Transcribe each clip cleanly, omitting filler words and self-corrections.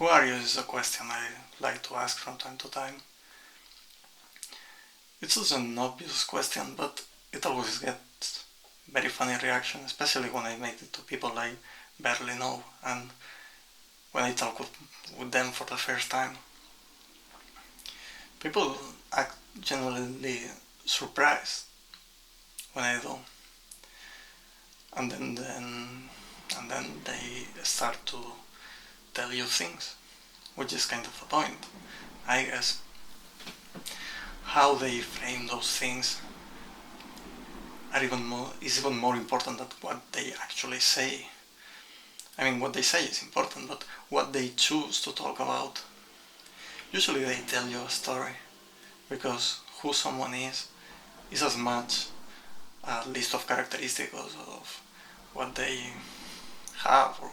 Who are you is a question I like to ask from time to time. It's such an obvious question, but it always gets very funny reaction, especially when I make it to people I barely know and when I talk with them for the first time. People act genuinely surprised when I do, and then they start to tell you things, which is kind of the point, I guess. How they frame those things is even more important than what they actually say. I mean, what they say is important, but what they choose to talk about. Usually they tell you a story, because who someone is as much a list of characteristics of what they have or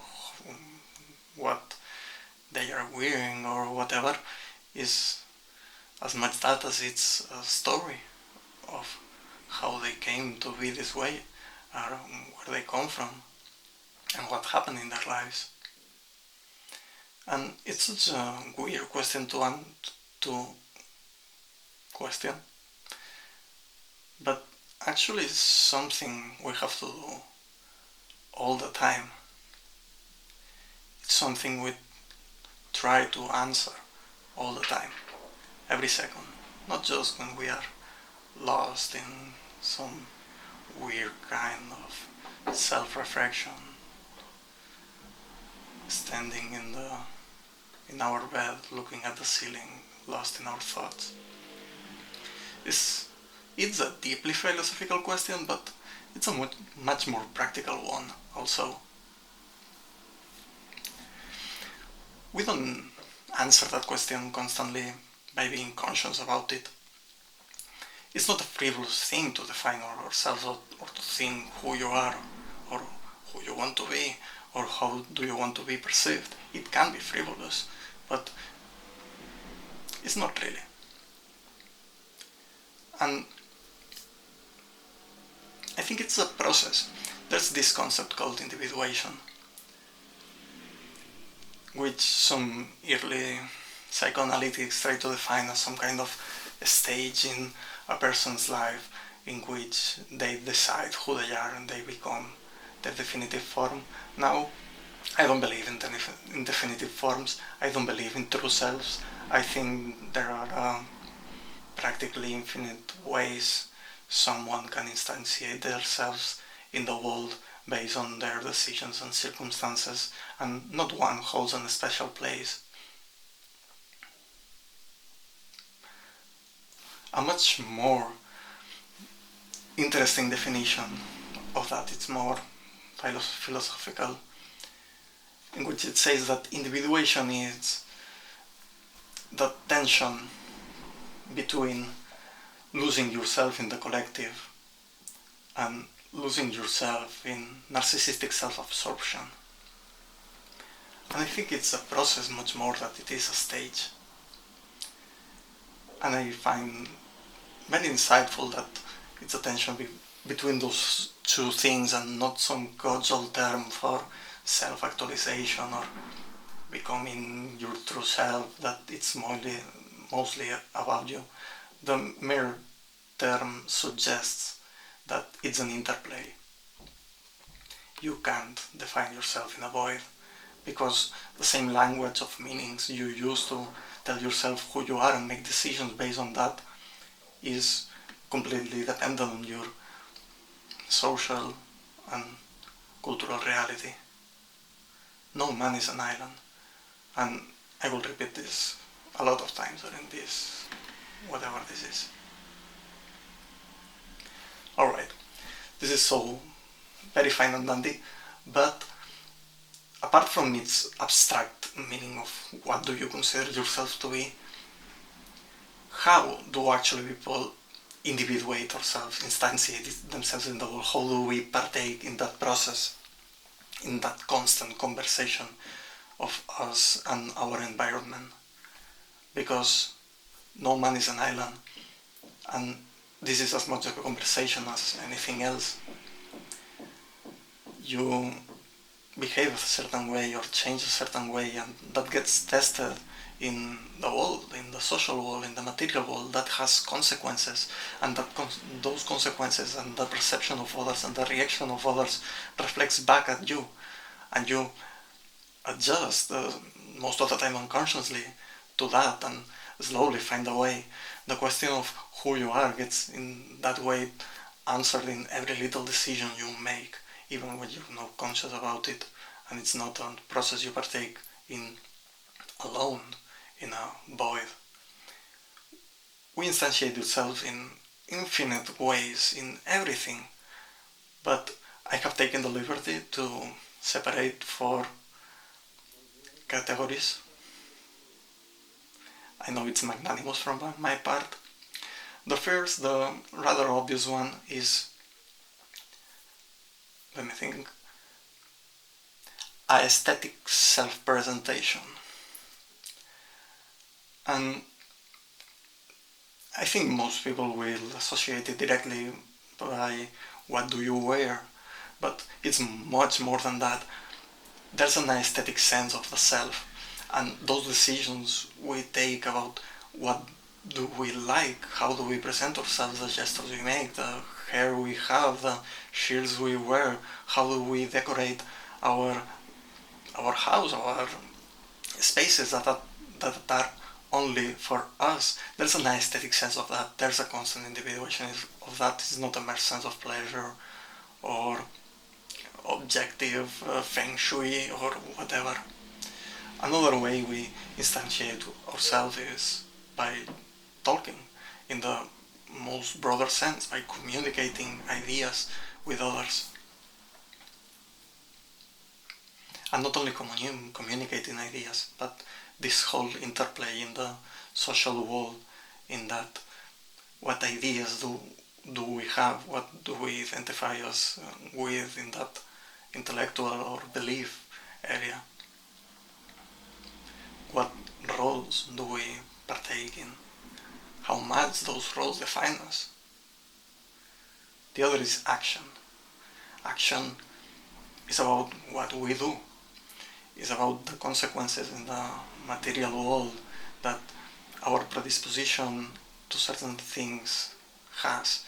what they are wearing or whatever, is as much that as it's a story of how they came to be this way, or where they come from, and what happened in their lives. And it's such a weird question to question, but actually it's something we have to do all the time. It's something we try to answer all the time, every second, not just when we are lost in some weird kind of self-reflection, standing in our bed, looking at the ceiling, lost in our thoughts. It's a deeply philosophical question, but it's a much more practical one also. We don't answer that question constantly by being conscious about it. It's not a frivolous thing to define ourselves or to think who you are or who you want to be or how do you want to be perceived. It can be frivolous, but it's not really. And I think it's a process. There's this concept called individuation, which some early psychoanalytics try to define as some kind of stage in a person's life in which they decide who they are and they become their definitive form. Now, I don't believe in definitive forms. I don't believe in true selves. I think there are practically infinite ways someone can instantiate themselves in the world based on their decisions and circumstances, and not one holds a special place. A much more interesting definition of that, it's more philosophical, in which it says that individuation is the tension between losing yourself in the collective and losing yourself in narcissistic self-absorption. And I think it's a process much more than it is a stage. And I find very insightful that it's a tension between those two things and not some casual term for self-actualization or becoming your true self, that it's mostly about you. The mere term suggests that it's an interplay. You can't define yourself in a void, because the same language of meanings you use to tell yourself who you are and make decisions based on that is completely dependent on your social and cultural reality. No man is an island, and I will repeat this a lot of times during this, whatever this is. Alright, this is so very fine and dandy, but apart from its abstract meaning of what do you consider yourself to be, how do actually people individuate ourselves, instantiate themselves in the world? How do we partake in that process, in that constant conversation of us and our environment? Because no man is an island, and this is as much of a conversation as anything else. You behave a certain way or change a certain way, and that gets tested in the world, in the social world, in the material world, that has consequences, and those consequences and the perception of others and the reaction of others reflects back at you, and you adjust most of the time unconsciously to that and slowly find a way. The question of who you are gets in that way answered in every little decision you make, even when you're not conscious about it, and it's not a process you partake in alone in a void. We instantiate yourself in infinite ways in everything, but I have taken the liberty to separate 4 categories. I know it's magnanimous from my part. The first, the rather obvious one, is, let me think, aesthetic self-presentation. And I think most people will associate it directly by what do you wear, but it's much more than that. There's an aesthetic sense of the self, and those decisions we take about what do we like, how do we present ourselves, the gestures we make, the hair we have, the shoes we wear, how do we decorate our house, our spaces that are only for us. There's an aesthetic sense of that. There's a constant individuation of that. It's not a mere sense of pleasure or objective feng shui or whatever. Another way we instantiate ourselves is by talking in the most broader sense, by communicating ideas with others. And not only communicating ideas, but this whole interplay in the social world, in that what ideas do we have, what do we identify us with in that intellectual or belief area, what roles do we partake in, how much those roles define us. The other is action. Action is about what we do, is about the consequences in the material world that our predisposition to certain things has.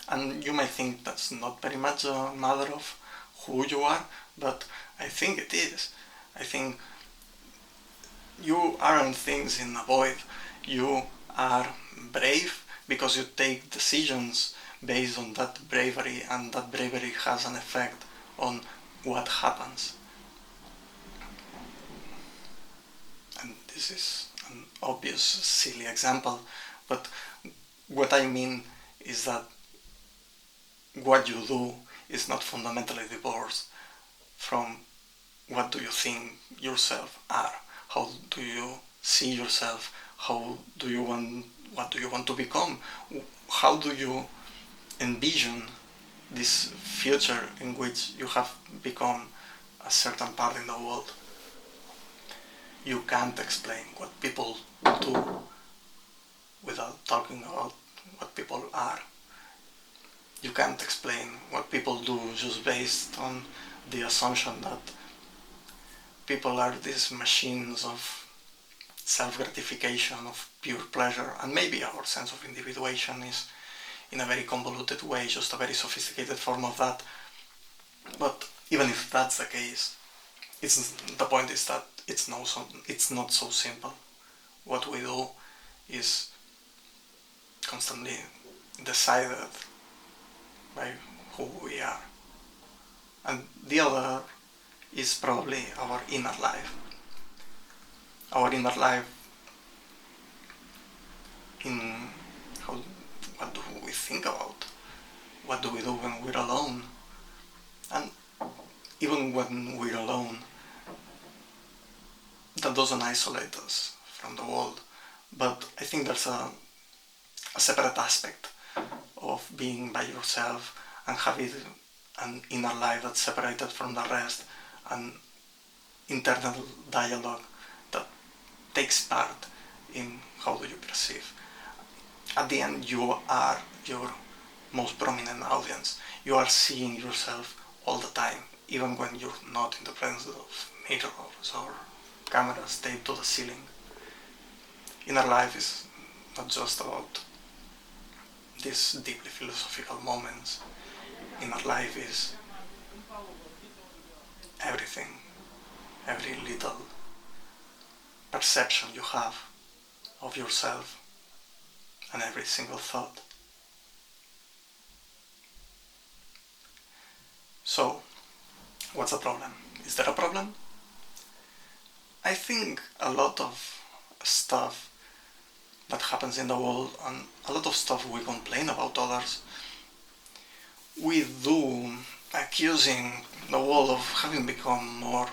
And you might think that's not very much a matter of who you are, but I think it is. I think you aren't things in a void. You are brave because you take decisions based on that bravery, and that bravery has an effect on what happens. And this is an obvious, silly example, but what I mean is that what you do is not fundamentally divorced from what do you think yourself are, how do you see yourself, what do you want to become, how do you envision this future in which you have become a certain part in the world. You can't explain what people do without talking about what people are. You can't explain what people do just based on the assumption that people are these machines of self-gratification, of pure pleasure, and maybe our sense of individuation is, in a very convoluted way, just a very sophisticated form of that. But even if that's the case, the point is that it's not so simple. What we do is constantly decided by who we are. And the other is probably our inner life. Our inner life in what do we think about? What do we do when we're alone? And even when we're alone, that doesn't isolate us from the world. But I think there's a separate aspect of being by yourself and having an inner life that's separated from the rest, an internal dialogue that takes part in how do you perceive. At the end, you are your most prominent audience. You are seeing yourself all the time. even when you're not in the presence of mirrors or cameras taped to the ceiling. Inner life is not just about these deeply philosophical moments. Inner life is everything, every little perception you have of yourself and every single thought. So, what's the problem? Is there a problem? I think a lot of stuff that happens in the world and a lot of stuff we complain about others, we do accusing the world of having become more,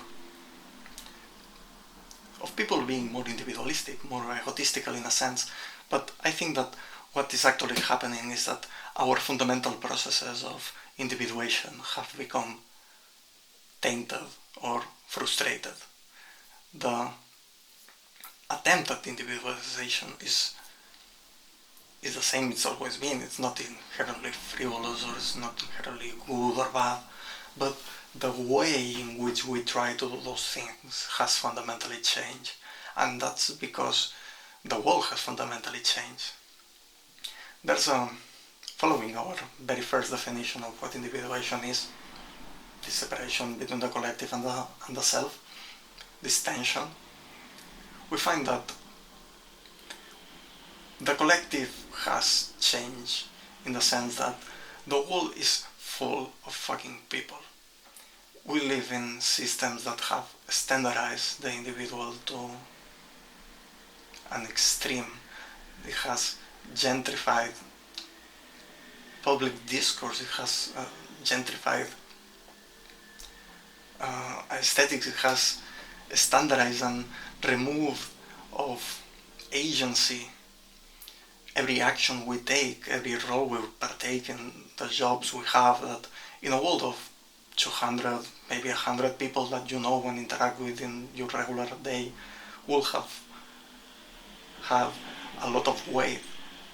of people being more individualistic, more egotistical in a sense. But I think that what is actually happening is that our fundamental processes of individuation have become tainted or frustrated. The attempt at individualization is the same it's always been. It's not inherently frivolous or it's not inherently good or bad, but the way in which we try to do those things has fundamentally changed, and that's because the world has fundamentally changed. There's following our very first definition of what individuation is, this separation between the collective and the self, this tension, we find that the collective has changed in the sense that the world is full of fucking people. We live in systems that have standardized the individual to an extreme. It has gentrified public discourse, it has gentrified aesthetics, it has standardized and removed of agency every action we take, every role we partake in, the jobs we have, that in a world of 200, maybe 100 people that you know and interact with in your regular day will have a lot of weight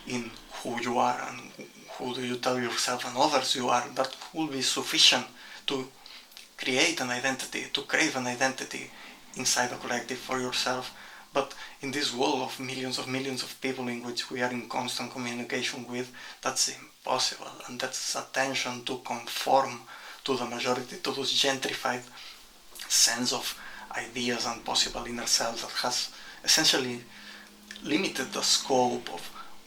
in who you are and who do you tell yourself and others you are. That will be sufficient to create an identity, to crave an identity inside a collective for yourself. But in this world of millions of people in which we are in constant communication with, that's impossible, and that's a tension to conform to the majority, to this gentrified sense of ideas and possible inner selves that has essentially limited the scope of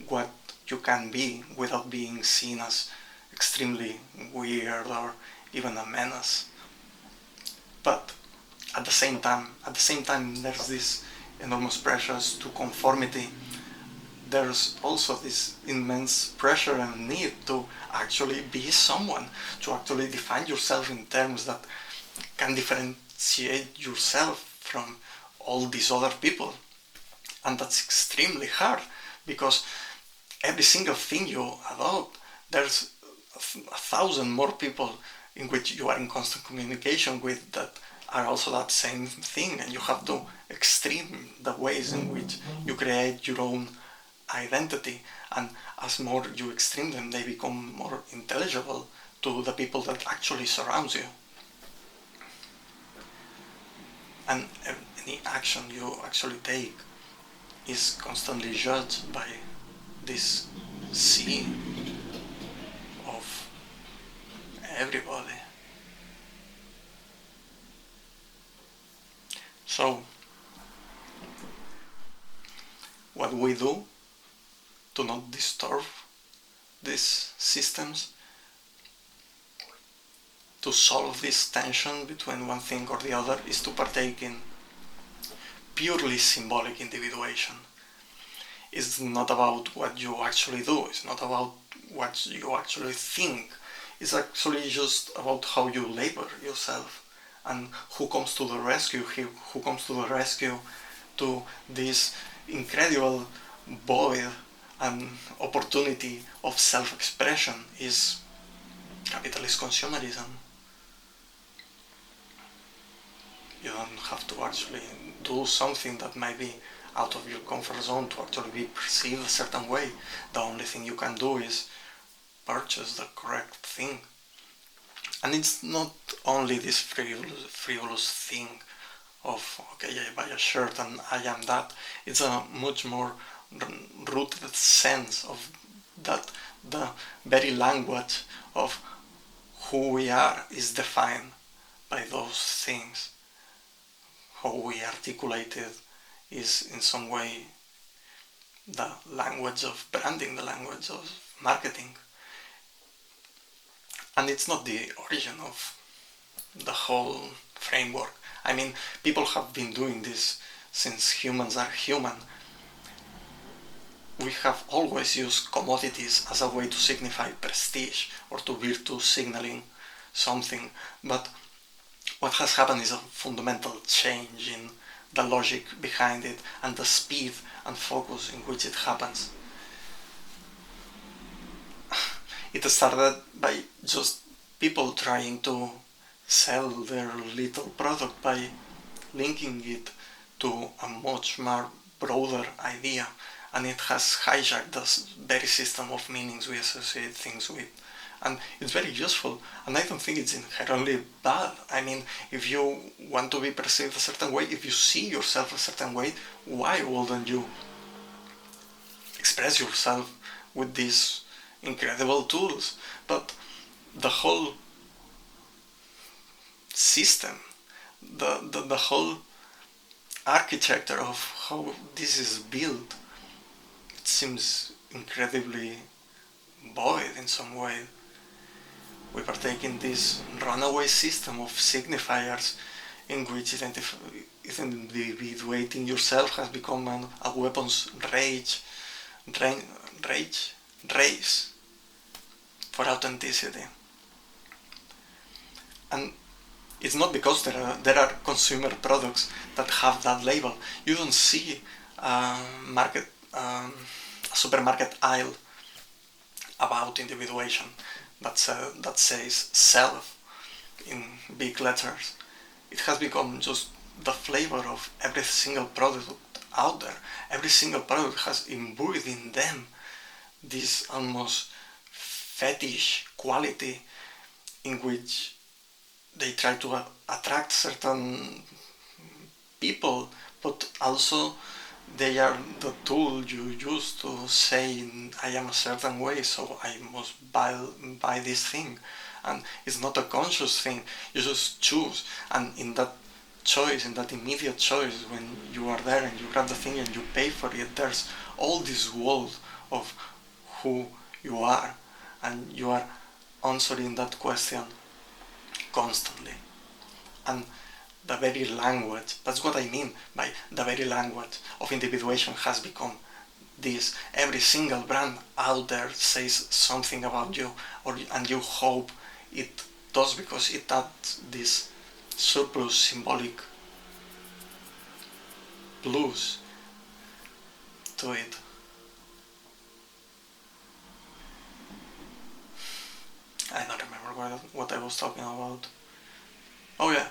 what you can be without being seen as extremely weird or even a menace. But at the same time, there's this enormous pressures to conformity. There's also this immense pressure and need to actually be someone, to actually define yourself in terms that can differentiate yourself from all these other people. And that's extremely hard, because every single thing you adopt, there's 1,000 more people in which you are in constant communication with that are also that same thing, and you have to extreme the ways in which you create your own identity, and as more you extreme them, they become more intelligible to the people that actually surrounds you. And any action you actually take is constantly judged by this sea of everybody. So, what we do to not disturb these systems, to solve this tension between one thing or the other, is to partake in purely symbolic individuation. It's not about what you actually do, it's not about what you actually think, it's actually just about how you labor yourself and who comes to the rescue, who comes to the rescue to this incredible void and opportunity of self-expression is capitalist consumerism. You don't have to actually do something that might be out of your comfort zone to actually be perceived a certain way. The only thing you can do is purchase the correct thing. And it's not only this frivolous thing of, okay, I buy a shirt and I am that. It's a much more rooted sense of that the very language of who we are is defined by those things. How we articulate it is in some way the language of branding, the language of marketing. And it's not the origin of the whole framework. I mean, people have been doing this since humans are human. We have always used commodities as a way to signify prestige or to virtue signaling something, but what has happened is a fundamental change in the logic behind it and the speed and focus in which it happens. It started by just people trying to sell their little product by linking it to a much more broader idea, and it has hijacked the very system of meanings we associate things with. And it's very useful, and I don't think it's inherently bad. I mean, if you want to be perceived a certain way, if you see yourself a certain way, why wouldn't you express yourself with these incredible tools? But the whole system, the whole architecture of how this is built, it seems incredibly void in some way. We partake in this runaway system of signifiers in which individuating yourself has become a weapon's race for authenticity. And it's not because there are consumer products that have that label. You don't see a supermarket aisle about individuation that says self in big letters. It has become just the flavor of every single product out there. Every single product has imbued in them this almost fetish quality in which they try to attract certain people, but also they are the tool you use to say, I am a certain way, so I must buy this thing. And it's not a conscious thing, you just choose. And in that choice, in that immediate choice, when you are there and you grab the thing and you pay for it, there's all this world of who you are. And you are answering that question constantly. And the very language, that's what I mean by the very language of individuation has become this. Every single brand out there says something about you, and you hope it does because it adds this surplus symbolic plus to it. I don't remember what I was talking about. Oh yeah.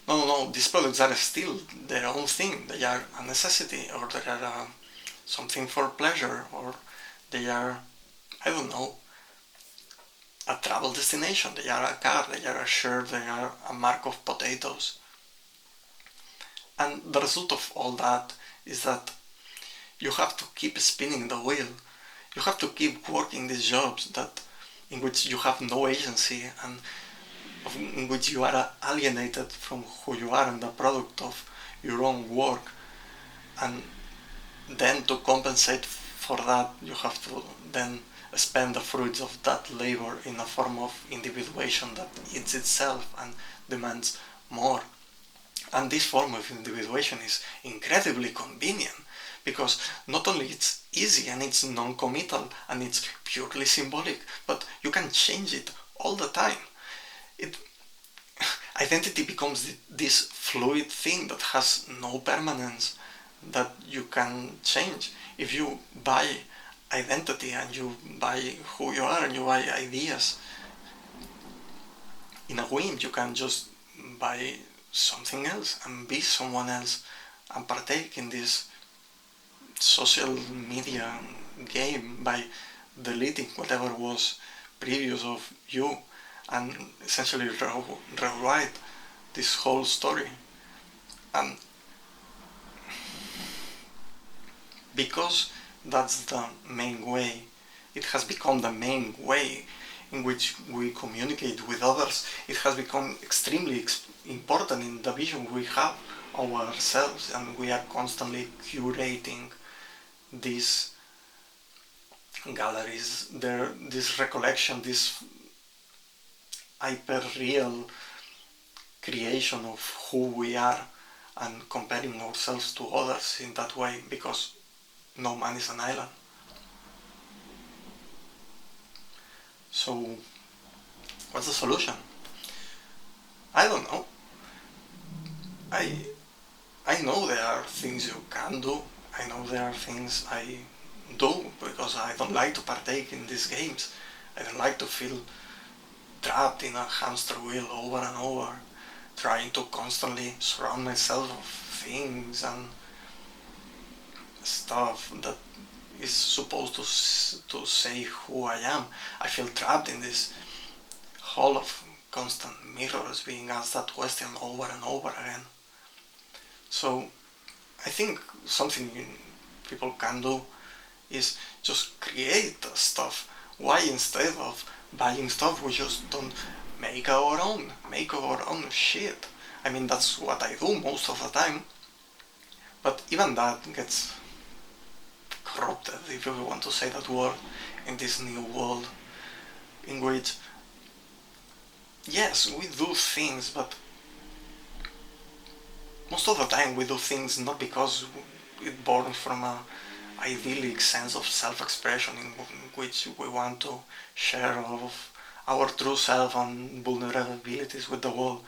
No, these products are still their own thing. They are a necessity, or they are something for pleasure, or they are, I don't know, a travel destination. They are a car, they are a shirt, they are a mark of potatoes. And the result of all that is that you have to keep spinning the wheel. You have to keep working these jobs in which you have no agency and in which you are alienated from who you are and the product of your own work. And then to compensate for that, you have to then spend the fruits of that labor in a form of individuation that eats itself and demands more. And this form of individuation is incredibly convenient because not only it's easy and it's non-committal and it's purely symbolic, but you can change it all the time. Identity becomes this fluid thing that has no permanence, that you can change. If you buy identity and you buy who you are and you buy ideas, in a whim you can just buy something else and be someone else and partake in this social media game by deleting whatever was previous of you and essentially rewrite this whole story. And because that's the main way, it has become the main way in which we communicate with others. It has become extremely important in the vision we have of ourselves, and we are constantly curating these galleries, this recollection, this hyper-real creation of who we are, and comparing ourselves to others in that way, because no man is an island. So, what's the solution? I don't know. I I know there are things you can do. I know there are things I do because I don't like to partake in these games. I don't like to feel trapped in a hamster wheel over and over, trying to constantly surround myself with things and stuff that is supposed to say who I am. I feel trapped in this hall of constant mirrors being asked that question over and over again. So I think something people can do is just create stuff. Why instead of buying stuff we just don't make our own shit? I mean, that's what I do most of the time, but even that gets corrupted, if you want to say that word, in this new world in which, yes, we do things, but most of the time we do things not because it born from a idyllic sense of self-expression in which we want to share of our true self and vulnerabilities with the world.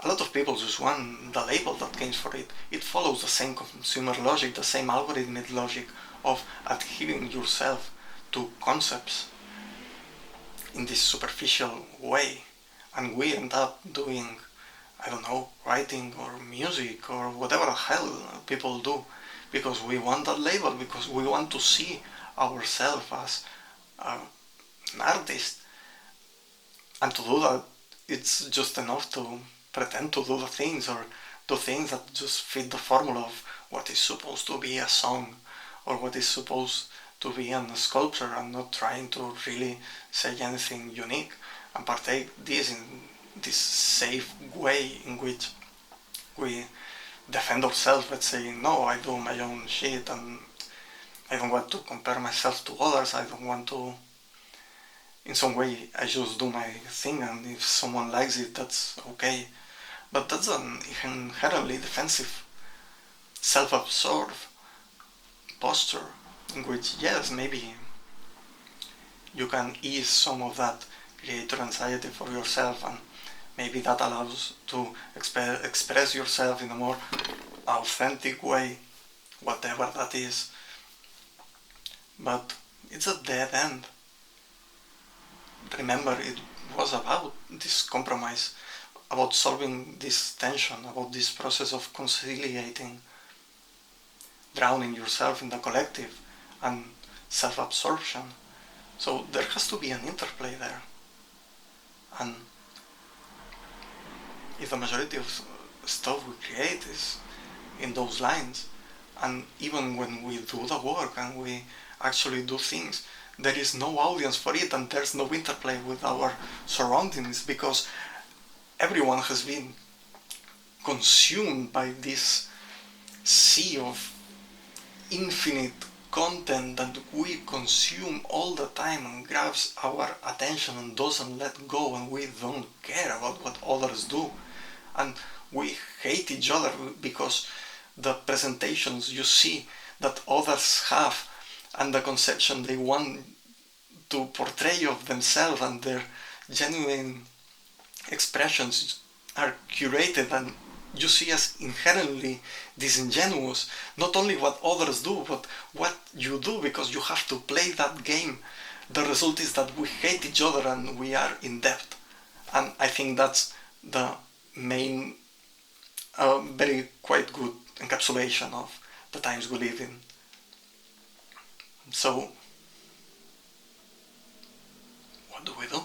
A lot of people just want the label that comes for it. It follows the same consumer logic, the same algorithmic logic of adhering yourself to concepts in this superficial way. And we end up doing, I don't know, writing or music or whatever the hell people do because we want that label, because we want to see ourselves as an artist. And to do that, it's just enough to pretend to do the things or do things that just fit the formula of what is supposed to be a song or what is supposed to be a sculpture, and not trying to really say anything unique and partake this in this safe way in which we defend ourselves by saying, no, I do my own shit and I don't want to compare myself to others, I don't want to, in some way, I just do my thing, and if someone likes it, that's okay. But that's an inherently defensive, self-absorbed posture in which, yes, maybe you can ease some of that creator anxiety for yourself, and maybe that allows to express yourself in a more authentic way, whatever that is. But it's a dead end. Remember, it was about this compromise, about solving this tension, about this process of conciliating, drowning yourself in the collective, and self-absorption. So there has to be an interplay there. And if the majority of stuff we create is in those lines, and even when we do the work and we actually do things, there is no audience for it, and there's no interplay with our surroundings, because everyone has been consumed by this sea of infinite content that we consume all the time and grabs our attention and doesn't let go, and we don't care about what others do, and we hate each other because the presentations you see that others have and the conception they want to portray of themselves and their genuine expressions are curated and you see as inherently disingenuous, not only what others do, but what you do, because you have to play that game. The result is that we hate each other and we are in debt. And I think that's the main, very quite good encapsulation of the times we live in. So, what do we do?